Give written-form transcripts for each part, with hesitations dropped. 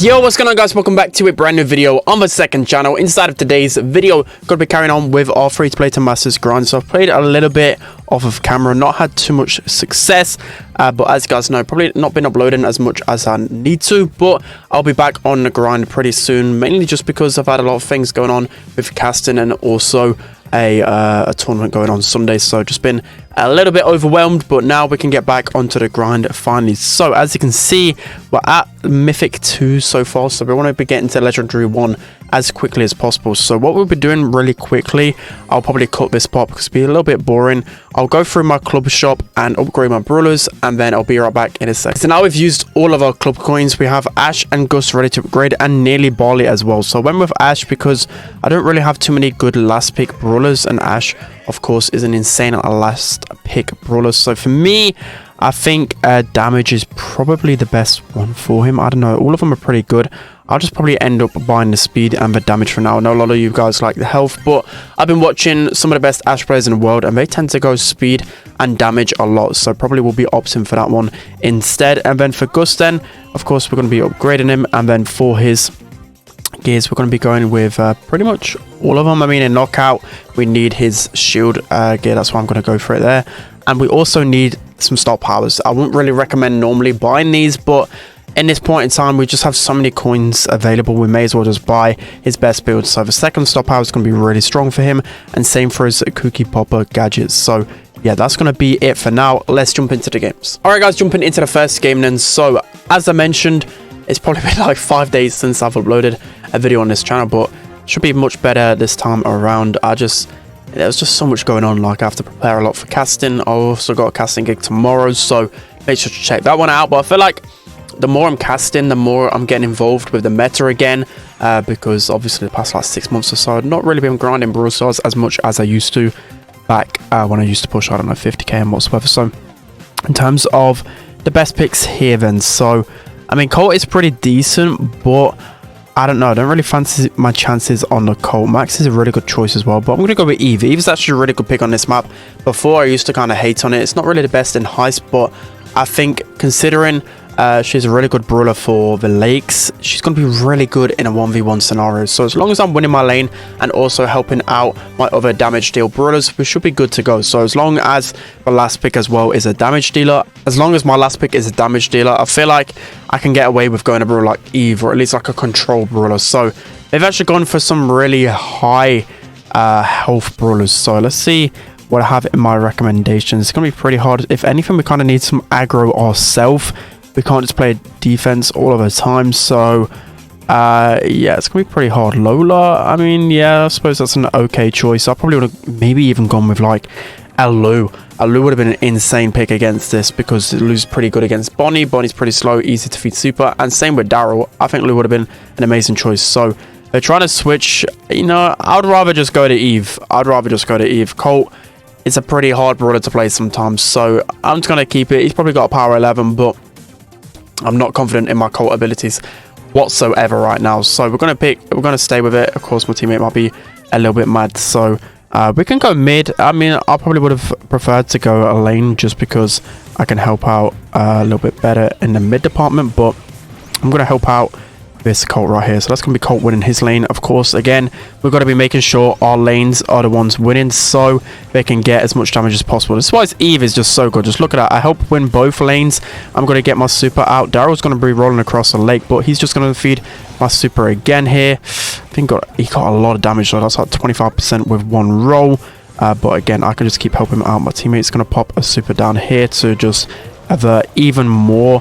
Yo, what's going on, guys? Welcome back to a brand new video on the second channel. Inside of today's video, gonna be carrying on with our free-to-play to masters grind. So I've played a little bit off of camera, not had too much success, but as you guys know, probably not been uploading as much as I need to, but I'll be back on the grind pretty soon, mainly just because I've had a lot of things going on with casting and also a tournament going on Sunday, so just been a little bit overwhelmed, but now we can get back onto the grind finally. So as you can see, we're at Mythic 2 so far, so we want to be getting to Legendary 1 as quickly as possible. So what we'll be doing really quickly, I'll probably cut this part because it'll be a little bit boring. I'll go through my club shop and upgrade my brawlers, and then I'll be right back in a sec. So now we've used all of our club coins. We have Ash and Gus ready to upgrade, and nearly Barley as well. So I went with Ash because I don't really have too many good last pick brawlers, and Ash of course is an insane last pick brawler. So for me, I think damage is probably the best one for him. I don't know, all of them are pretty good. I'll just probably end up buying the speed and the damage for now. I know a lot of you guys like the health, but I've been watching some of the best Ash players in the world, and they tend to go speed and damage a lot, so probably will be opting for that one instead. And then for Gus, then of course we're going to be upgrading him, and then for his gears we're going to be going with pretty much all of them. I mean, in knockout we need his shield gear, that's why I'm going to go for it there. And we also need some star powers. I wouldn't really recommend normally buying these, but in this point in time we just have so many coins available, we may as well just buy his best build. So the second star power is going to be really strong for him, and same for his cookie popper gadgets. So yeah, that's going to be it for now. Let's jump into the games. All right guys, jumping into the first game then. So as I mentioned, it's probably been like 5 days since I've uploaded a video on this channel, but should be much better this time around. There's just so much going on, like I have to prepare a lot for casting. I also got a casting gig tomorrow, so make sure to check that one out. But I feel like the more I'm casting, the more I'm getting involved with the meta again, because obviously the past like 6 months or so I've not really been grinding Brawl Stars as much as I used to back when I used to push, I don't know, 50k and whatsoever. So in terms of the best picks here then, so I mean Colt is pretty decent, but I don't know, I don't really fancy my chances on the Colt. Max is a really good choice as well, but I'm going to go with Eve. Eve's actually a really good pick on this map. Before I used to kind of hate on it. It's not really the best in Heist, but I think considering she's a really good brawler for the lakes, she's going to be really good in a 1v1 scenario. So as long as I'm winning my lane and also helping out my other damage deal brawlers, we should be good to go. So as long as the last pick as well is a damage dealer, I feel like I can get away with going a brawler like Eve, or at least like a control brawler. So they've actually gone for some really high health brawlers. So let's see what I have in my recommendations. It's going to be pretty hard. If anything, we kind of need some aggro ourselves. We can't just play defense all of the time. So yeah, it's gonna be pretty hard. Lola, I mean, yeah, I suppose that's an okay choice. I probably would have maybe even gone with like Lu. Lu would have been an insane pick against this, because Lu's pretty good against Bonnie. Bonnie's pretty slow, easy to feed super, and same with Daryl. I think Lu would have been an amazing choice. So they're trying to switch. You know, I'd rather just go to Eve. Colt, it's a pretty hard brawler to play sometimes, so I'm just gonna keep it. He's probably got a power 11, but I'm not confident in my Colt abilities whatsoever right now. So we're gonna stay with it. Of course my teammate might be a little bit mad, so we can go mid. I mean, I probably would have preferred to go a lane just because I can help out a little bit better in the mid department, but I'm gonna help out this Colt right here. So that's gonna be Colt winning his lane. Of course, again, we've got to be making sure our lanes are the ones winning, so they can get as much damage as possible. That's why Eve is just so good. Just look at that. I help win both lanes. I'm going to get my super out. Daryl's going to be rolling across the lake, but he's just going to feed my super again here. I think he got a lot of damage, so that's like 25% with one roll. But again, I can just keep helping him out. My teammate's going to pop a super down here to just have even more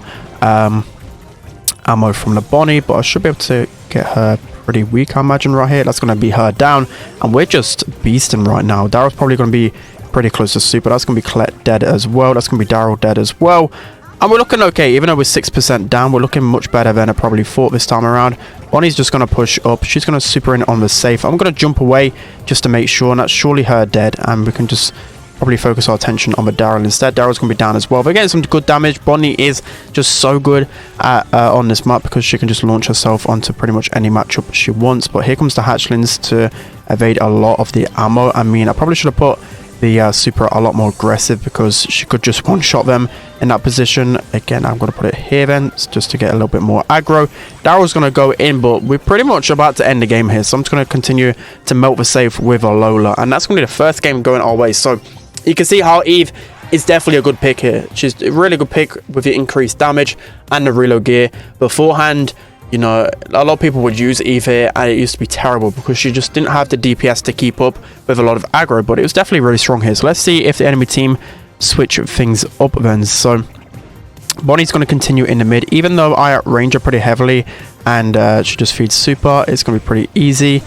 ammo from the Bonnie, but I should be able to get her pretty weak, I imagine, right here. That's going to be her down, and we're just beasting right now. Daryl's probably going to be pretty close to super. That's going to be Colette dead as well. That's going to be Daryl dead as well, and we're looking okay. Even though we're 6% down, we're looking much better than I probably thought this time around. Bonnie's just going to push up. She's going to super in on the safe. I'm going to jump away just to make sure, and that's surely her dead, and we can just probably focus our attention on the Daryl instead. Daryl's going to be down as well. We're getting some good damage. Bonnie is just so good at, on this map, because she can just launch herself onto pretty much any matchup she wants. But here comes the hatchlings to evade a lot of the ammo. I mean, I probably should have put the super a lot more aggressive, because she could just one-shot them in that position. Again, I'm going to put it here then, just to get a little bit more aggro. Daryl's going to go in, but we're pretty much about to end the game here, so I'm just going to continue to melt the safe with a Lola, and that's going to be the first game going our way. So you can see how Eve is definitely a good pick here. She's a really good pick with the increased damage and the reload gear. Beforehand, you know, a lot of people would use Eve here, and it used to be terrible because she just didn't have the DPS to keep up with a lot of aggro, but it was definitely really strong here. So let's see if the enemy team switch things up then. So Bonnie's going to continue in the mid, even though I outrange her pretty heavily, and she just feeds super. It's going to be pretty easy.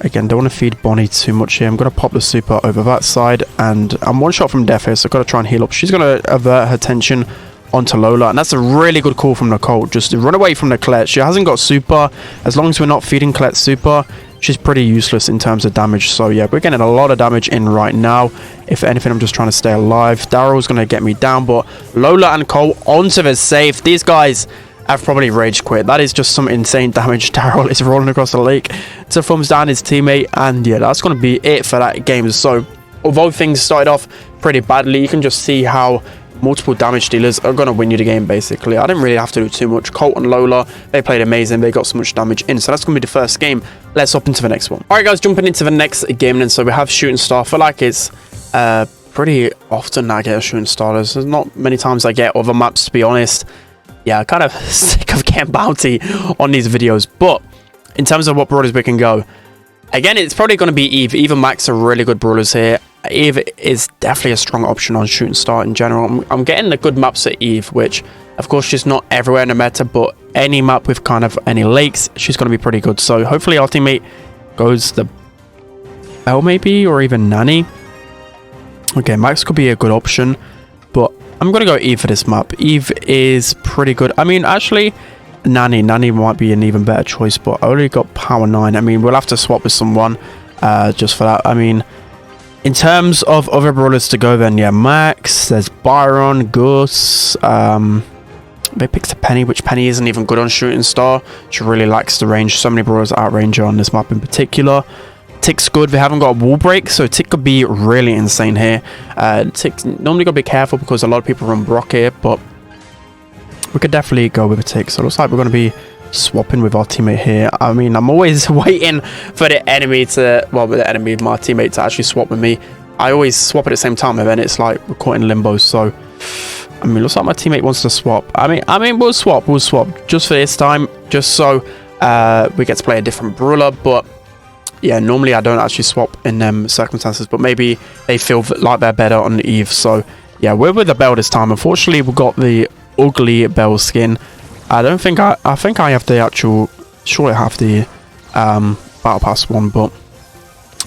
Again, don't want to feed Bonnie too much here. I'm going to pop the super over that side, and I'm one shot from death here, so I've got to try and heal up. She's going to avert her attention onto Lola, and that's a really good call from Nicole, just to run away from the Colette. She hasn't got super. As long as we're not feeding Colette super, she's pretty useless in terms of damage. So yeah, we're getting a lot of damage in right now. If anything, I'm just trying to stay alive. Daryl's going to get me down, but Lola and Cole onto the safe. These guys have probably rage quit. That is just some insane damage. Daryl is rolling across the lake to thumbs down his teammate, and yeah, that's going to be it for that game. So although things started off pretty badly, you can just see how multiple damage dealers are going to win you the game, basically. I didn't really have to do too much. Colt and Lola, they played amazing. They got so much damage in. So that's going to be the first game. Let's hop into the next one. All right, guys, jumping into the next game. And so we have Shooting Star. I feel like it's pretty often I get a Shooting Star. There's not many times I get other maps, to be honest. Yeah, I'm kind of sick of getting bounty on these videos. But in terms of what brawlers we can go, again, it's probably going to be Eve. Eve and Max are really good brawlers here. Eve is definitely a strong option on Shooting Star in general. I'm getting the good maps at Eve, which of course she's not everywhere in the meta, but any map with kind of any lakes, she's going to be pretty good. So hopefully our teammate goes the Belle maybe, or even Nanny. Okay, Max could be a good option, but I'm going to go Eve for this map. Eve is pretty good. I mean, actually, Nanny might be an even better choice, but I already got power 9. I mean, we'll have to swap with someone just for that. I mean, in terms of other brawlers to go, then yeah, Max, there's Byron, Gus. They picked a Penny, which Penny isn't even good on Shooting Star. She really lacks the range. So many brawlers outrange her on this map in particular. Tick's good. They haven't got a wall break, so Tick could be really insane here. Tick's normally got to be careful because a lot of people run Brock here, but we could definitely go with a Tick. So it looks like we're going to be swapping with our teammate here. I mean, I'm always waiting for the enemy to, well, with the enemy, my teammate to actually swap with me. I always swap at the same time, and then it's like we're caught in limbo. So I mean, looks like my teammate wants to swap. I mean, we'll swap just for this time, just so we get to play a different brawler. But yeah, normally I don't actually swap in them circumstances, but maybe they feel like they're better on the Eve. So yeah, we're with the Belle this time. Unfortunately, we got the ugly Belle skin. I don't think I think I have the actual, sure I have the battle pass one, but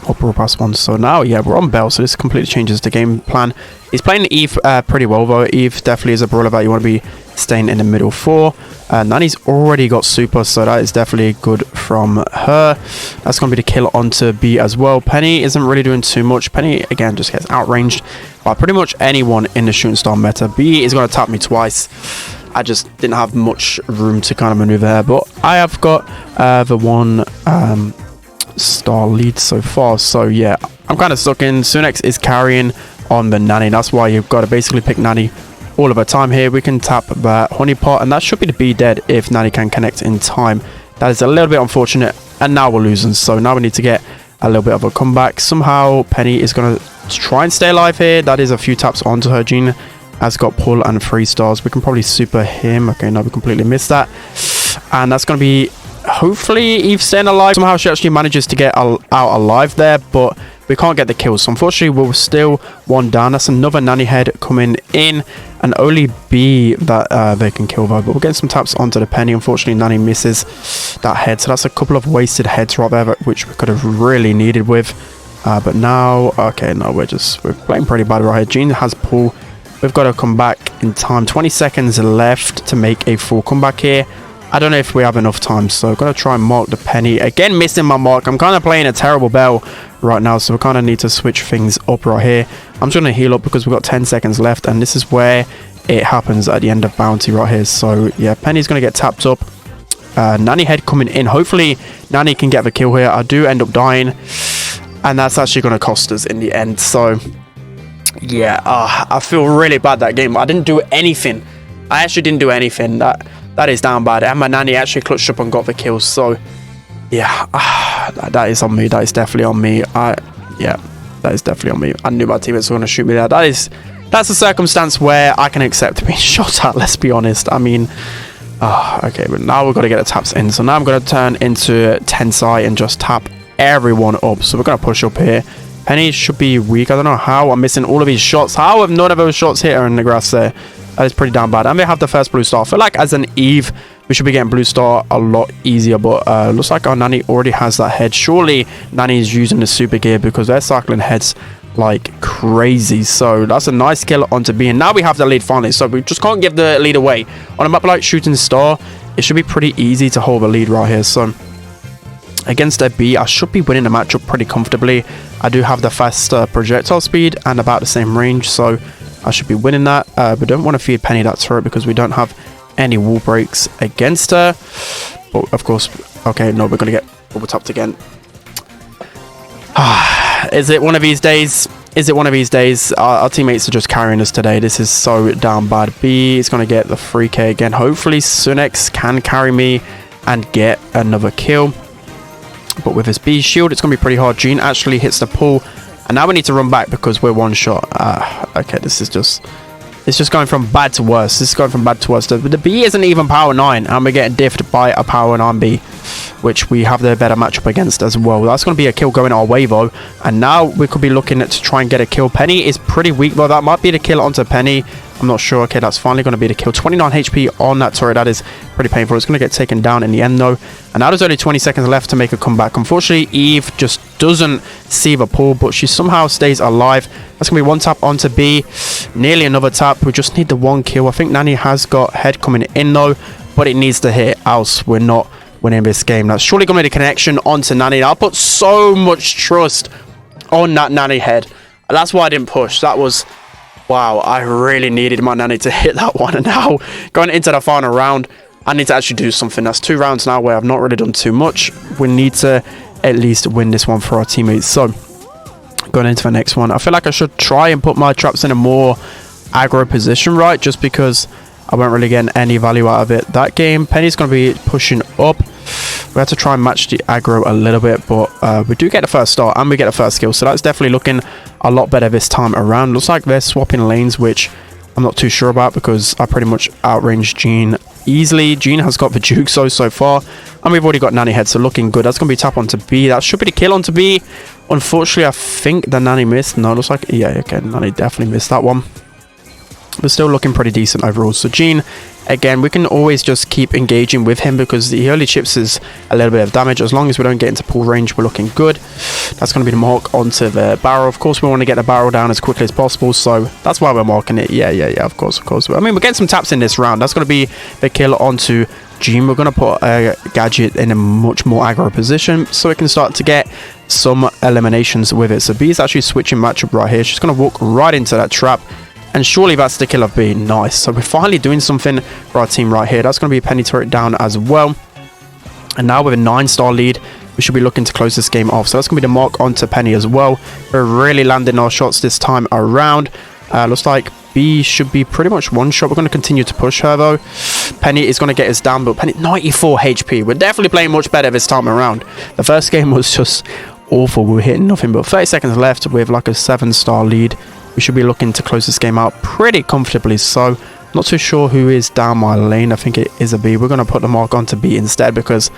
or brawl pass one. So now yeah, we're on Belle, so this completely changes the game plan. He's playing Eve pretty well though. Eve definitely is a brawler that you want to be staying in the middle for. Nanny's already got super, so that is definitely good from her. That's going to be the kill onto B as well. Penny isn't really doing too much. Penny again just gets outranged by pretty much anyone in the Shooting Star meta. B is going to tap me twice. I just didn't have much room to kind of maneuver there, but I have got the 1 star lead so far. So yeah, I'm kind of stuck in. Sunex is carrying on the Nanny. That's why you've got to basically pick Nanny all of the time here. We can tap the honeypot, and that should be the B dead if Nanny can connect in time. That is a little bit unfortunate, and now we're losing. So now we need to get a little bit of a comeback. Somehow Penny is going to try and stay alive here. That is a few taps onto her. Jean has got pull and 3 stars. We can probably super him. Okay, no, we completely missed that. And that's going to be hopefully Eve staying alive. Somehow she actually manages to get out alive there, but we can't get the kills. So unfortunately, we're still 1 down. That's another Nanny head coming in, and only B that they can kill though. But we're getting some taps onto the Penny. Unfortunately, Nanny misses that head. So that's a couple of wasted heads right there, which we could have really needed with. But now, okay, no, we're playing pretty bad right here. Jean has pull. We've got to come back in time. 20 seconds left to make a full comeback here. I don't know if we have enough time, so I'm going to try and mark the Penny. Again, missing my mark. I'm kind of playing a terrible Belle right now, so we kind of need to switch things up right here. I'm just going to heal up because we've got 10 seconds left, and this is where it happens at the end of bounty right here. So yeah, Penny's going to get tapped up. Nanny head coming in. Hopefully, Nanny can get the kill here. I do end up dying. and that's actually going to cost us in the end. So yeah, I feel really bad that game. I didn't do anything. I actually didn't do anything. That is down bad, and my nanny actually clutched up and got the kills. So yeah, that is on me. That is definitely on me. Yeah, that is definitely on me. I knew my teammates were going to shoot me there. That's a circumstance where I can accept being shot at, let's be honest. I mean, okay, but now we've got to get the taps in. So now I'm going to turn into Tensai and just tap everyone up. So we're going to push up here. Penny should be weak. I don't know how I'm missing all of these shots. How have none of those shots hit her in the grass there? That is pretty damn bad. And we have the first blue star. I feel like as an Eve, we should be getting blue star a lot easier. But looks like our nanny already has that head. Surely nanny is using the super gear because they're cycling heads like crazy. So that's a nice kill onto B. And now we have the lead finally. So we just can't give the lead away. On a map like Shooting Star, it should be pretty easy to hold the lead right here. So against a B, I should be winning the matchup pretty comfortably. I do have the faster projectile speed and about the same range. So I should be winning that. But don't want to feed Penny that turret because we don't have any wall breaks against her. But of course, okay, no, we're going to get double tapped again. Is it one of these days? Is it one of these days? Our teammates are just carrying us today. This is so down bad. B is going to get the 3k again. Hopefully, Sunex can carry me and get another kill. But with his B shield, it's going to be pretty hard. Jean actually hits the pull. And now we need to run back because we're one shot. Okay, this is just... It's just going from bad to worse. This is going from bad to worse. The B isn't even power 9. And we're getting diffed by a power 9 B, which we have the better matchup against as well. That's going to be a kill going our way, though. And now we could be looking at to try and get a kill. Penny is pretty weak, though. That might be the kill onto Penny. I'm not sure. Okay, that's finally going to be the kill. 29 HP on that turret. That is pretty painful. It's going to get taken down in the end, though. And now there's only 20 seconds left to make a comeback. Unfortunately, Eve just doesn't see the pull, but she somehow stays alive. That's going to be one tap onto B. Nearly another tap. We just need the one kill. I think Nanny has got head coming in, though, but it needs to hit, else we're not winning this game. That's surely going to be the connection onto Nanny. I put so much trust on that Nanny head. That's why I didn't push. That was... Wow, I really needed my nanny to hit that one. And now, going into the final round, I need to actually do something. That's 2 rounds now where I've not really done too much. We need to at least win this one for our teammates. So, going into the next one, I feel like I should try and put my traps in a more aggro position, right? Just because I won't really get any value out of it. That game, Penny's going to be pushing up. We have to try and match the aggro a little bit, but we do get the first start and we get the first kill, so that's definitely looking a lot better this time around. Looks like they're swapping lanes, which I'm not too sure about because I pretty much outranged Jean easily. Jean has got the Duke so far, and we've already got Nanny head, so looking good. That's going to be tap onto B. That should be the kill onto B. Unfortunately, I think the Nanny missed. No, looks like, yeah, okay, Nanny definitely missed that one. But still looking pretty decent overall. So Jean, again, we can always just keep engaging with him because he only chips us a little bit of damage. As long as we don't get into pull range, we're looking good. That's going to be the mark onto the barrel. Of course, we want to get the barrel down as quickly as possible, so that's why we're marking it. Yeah, of course. I mean, we're getting some taps in this round. That's going to be the kill onto Jean. We're going to put a gadget in a much more aggro position so we can start to get some eliminations with it. So B is actually switching matchup right here. She's going to walk right into that trap. And surely that's the kill of B. Nice. So we're finally doing something for our team right here. That's going to be a Penny turret down as well. And now with a 9-star lead, we should be looking to close this game off. So that's going to be the mark onto Penny as well. We're really landing our shots this time around. Looks like B should be pretty much one shot. We're going to continue to push her, though. Penny is going to get us down, but Penny, 94 HP. We're definitely playing much better this time around. The first game was just awful. We were hitting nothing, but 30 seconds left with like a 7-star lead. We should be looking to close this game out pretty comfortably. So, not too sure who is down my lane. I think it is a B. We're going to put the mark onto B instead because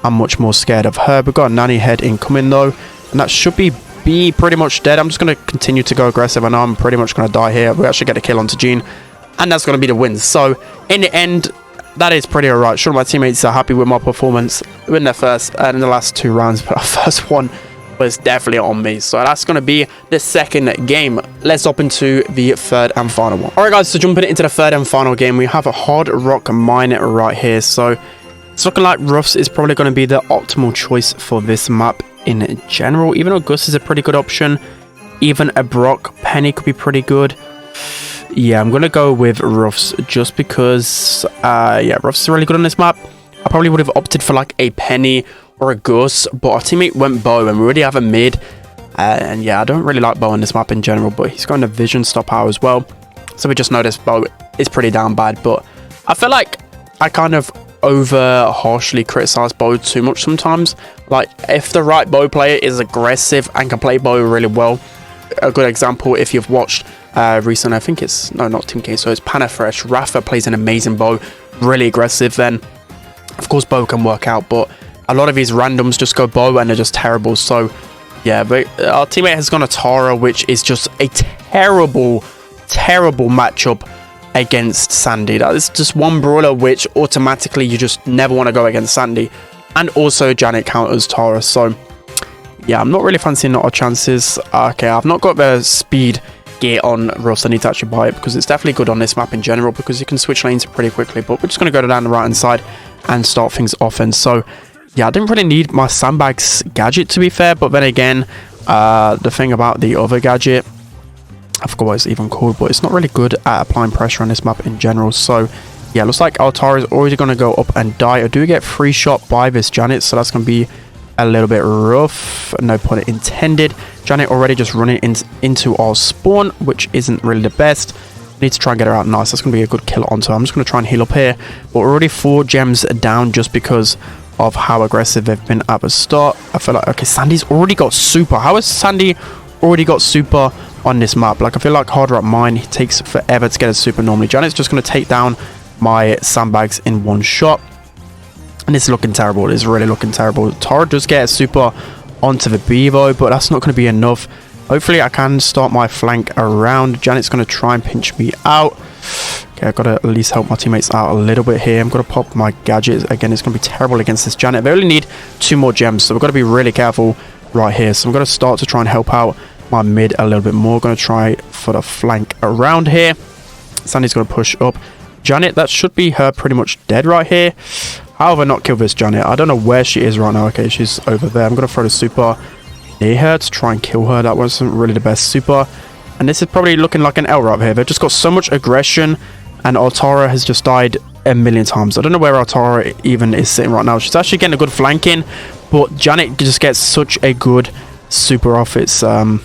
I'm much more scared of her. We've got a Nanny head incoming, though. And that should be B pretty much dead. I'm just going to continue to go aggressive. I know I'm pretty much going to die here. We actually get a kill onto Jean. And that's going to be the win. So, in the end, that is pretty alright. Sure, my teammates are happy with my performance. We win their first and in the last 2 rounds. But our first one was definitely on me. So that's going to be the second game. Let's hop into the third and final one. Alright guys, so jumping into the third and final game, we have a Hard Rock Mine right here. So it's looking like Ruffs is probably going to be the optimal choice for this map in general. Even though Gus is a pretty good option, even a Brock Penny could be pretty good. Yeah, I'm going to go with Ruffs just because yeah, Ruffs is really good on this map. I probably would have opted for like a Penny or a Gus, but our teammate went bow and we already have a mid. And yeah, I don't really like Bo on this map in general, but he's got a vision stop power as well. So we just noticed Bo is pretty down bad, but I feel like I kind of over harshly criticize Bo too much sometimes. Like, if the right Bo player is aggressive and can play Bo really well, a good example, if you've watched recently, I think it's, no, not Team K, so it's Panafresh, Rafa plays an amazing Bo, really aggressive, then of course Bo can work out, but a lot of these randoms just go Bo and they're just terrible. So yeah, but our teammate has gone to Tara, which is just a terrible matchup against Sandy. That is just one brawler which automatically you just never want to go against Sandy. And also Janet counters Tara, so yeah, I'm not really fancying our chances. Okay, I've not got the speed gear on Rust. I need to actually buy it because it's definitely good on this map in general because you can switch lanes pretty quickly. But we're just going to go down the right hand side and start things off. And so yeah, I didn't really need my sandbags gadget, to be fair, but then again, the thing about the other gadget, I forgot what it's even called, but it's not really good at applying pressure on this map in general. So yeah, looks like Altara is already going to go up and die. I do get free shot by this Janet, so that's going to be a little bit rough. No pun intended. Janet already just running into our spawn, which isn't really the best. Need to try and get her out nice. That's going to be a good kill onto her. I'm just going to try and heal up here, but we're already 4 gems down just because of how aggressive they've been at the start. I feel like, okay, Sandy's already got super. How has Sandy already got super on this map? Like, I feel like harder at mine, it takes forever to get a super normally. Janet's just going to take down my sandbags in one shot, and it's looking terrible. It's really looking terrible. Tara does get a super onto the Bevo, but that's not going to be enough. Hopefully I can start my flank around. Janet's going to try and pinch me out. Okay, I've got to at least help my teammates out a little bit here. I'm going to pop my gadgets. Again, it's going to be terrible against this Janet. They only need 2 more gems, so we've got to be really careful right here. So I'm going to start to try and help out my mid a little bit more. Going to try for the flank around here. Sandy's going to push up. Janet, that should be her pretty much dead right here. How have I not killed this Janet? I don't know where she is right now. Okay, she's over there. I'm going to throw the super near her to try and kill her. That wasn't really the best super. And this is probably looking like an L right here. They've just got so much aggression, and Altara has just died a million times. I don't know where Altara even is sitting right now. She's actually getting a good flanking, but Janet just gets such a good super off. It's gonna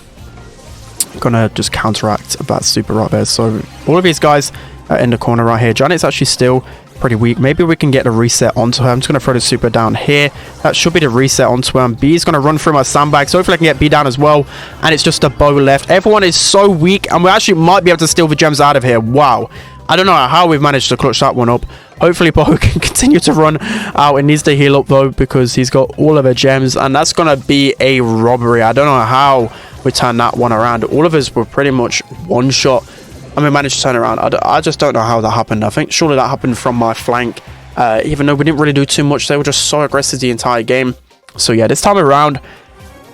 just counteract that super right there. So all of these guys are in the corner right here. Janet's actually still pretty weak. Maybe we can get a reset onto her. I'm just going to throw the super down here. That should be the reset onto her. And B is going to run through my sandbag. So hopefully I can get B down as well. And it's just a Bo left. Everyone is so weak. And we actually might be able to steal the gems out of here. Wow. I don't know how we've managed to clutch that one up. Hopefully Bo can continue to run out. It needs to heal up though, because he's got all of the gems. And that's going to be a robbery. I don't know how we turned that one around. All of us were pretty much one shot. And we managed to turn around. I just don't know how that happened. I think surely that happened from my flank. Even though we didn't really do too much. They were just so aggressive the entire game. So yeah, this time around,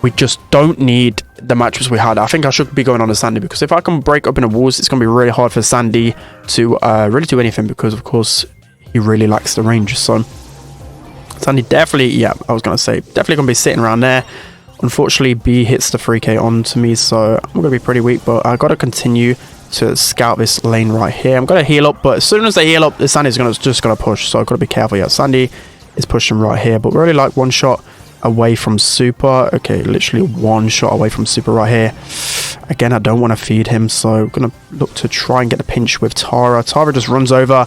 we just don't need the matchups we had. I think I should be going on to Sandy, because if I can break up in the walls, it's going to be really hard for Sandy to really do anything, because of course he really lacks the range. So Sandy definitely, yeah, I was going to say, definitely going to be sitting around there. Unfortunately, B hits the 3k onto me, so I'm going to be pretty weak, but I got to continue to scout this lane right here. I'm going to heal up, but as soon as I heal up, Sandy's just going to push, so I've got to be careful. Yeah, Sandy is pushing right here, but really like one shot away from super. Okay, literally one shot away from super right here. Again, I don't want to feed him, so I'm going to look to try and get a pinch with Tara. Tara just runs over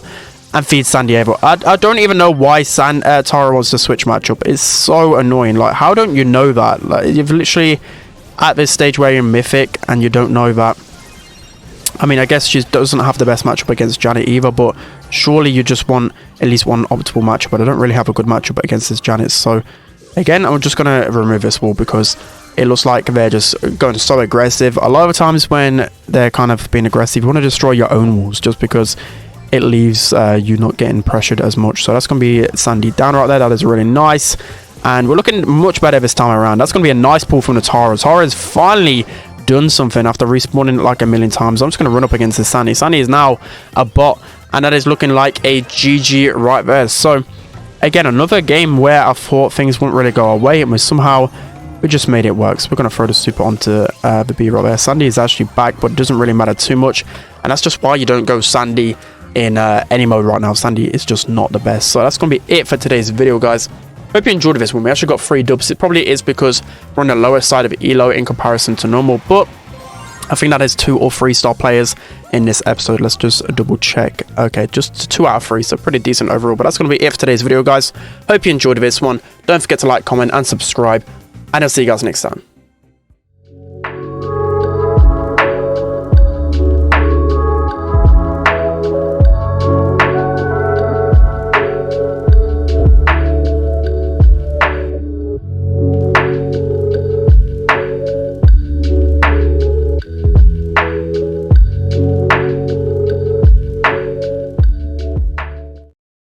and feeds Sandy over. I don't even know why Tara wants to switch matchup. It's so annoying. Like, how don't you know that? Like, you've literally at this stage where you're mythic and you don't know that. I mean, I guess she doesn't have the best matchup against Janet either, but surely you just want at least one optimal matchup. But I don't really have a good matchup against this Janet. So again, I'm just going to remove this wall, because it looks like they're just going so aggressive. A lot of times when they're kind of being aggressive, you want to destroy your own walls, just because it leaves you not getting pressured as much. So that's going to be Sandy down right there. That is really nice. And we're looking much better this time around. That's going to be a nice pull from the Tara. Tara has finally done something after respawning like a million times. I'm just going to run up against this Sandy. Sandy is now a bot, and that is looking like a GG right there. So again, another game where I thought things wouldn't really go our way, and we just made it work. So we're going to throw the super onto the B right there. Sandy is actually back, but it doesn't really matter too much, and that's just why you don't go Sandy in any mode right now. Sandy is just not the best. So that's going to be it for today's video, guys. Hope you enjoyed this one. We actually got 3 dubs. It probably is because we're on the lower side of elo in comparison to normal, but I think that is 2 or 3 star players in this episode. Let's just double check. Okay, just 2 out of 3, so pretty decent overall. But that's going to be it for today's video, guys. Hope you enjoyed this one. Don't forget to like, comment, and subscribe, and I'll see you guys next time.